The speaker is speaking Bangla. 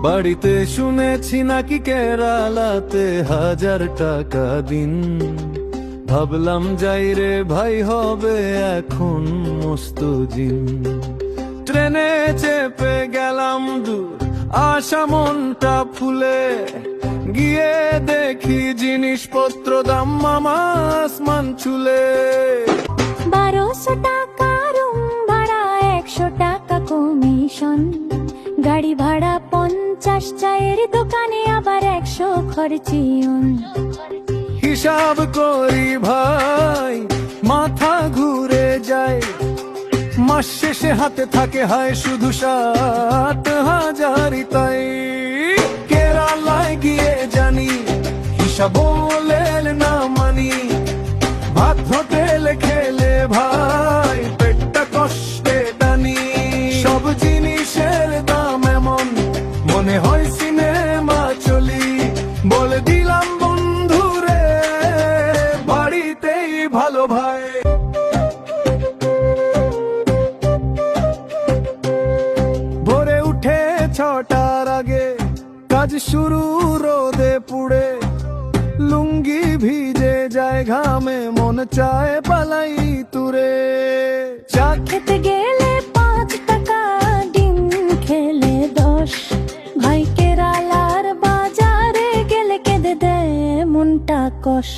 বাড়িতে শুনেছি নাকি কেরালাতে 1000 টাকা দিন। ভাবলাম যাই রে ভাই, হবে এখন মস্তুজিন। ট্রেনে চেপে গেলাম দূর, আশা মনটা ফুলে। গিয়ে দেখি জিনিসপত্র দাম মামা আসমান ছুলে। 1200 টাকা রুম ভাড়া, 100 টাকা কমিশন। গাড়ি ভাড়া 50, চায়ের দোকানে আবার 100 খরচিয়ন। হিসাব করি ভাই, মাথা ঘুরে যায়। মাস শেষে হাতে থাকে হয় শুধু 7,000। তাই কেরালায় গিয়ে জানি, হিসাব বলে না মানি। ভাত হোটেলে খেলে ভাই, পেটটা কষ্টে টানি। সব জিনিসের দাম এমন, মনে হয় সিনেমা চলি। বলে দিলাম বন্ধুরে, বাড়িতেই ভালো ভাই। ভোরে উঠে 6টার আগে কাজ শুরু, রোদে পুড়ে। লুঙ্গি ভিজে যায় ঘামে, মন চায় পালাই তুরে। চা খেতে গেলে 5 টাকা, ডিম খেলে 10। ভাই কেরালার বাজারে গেলে কেঁদে দেয় মনটা কষ।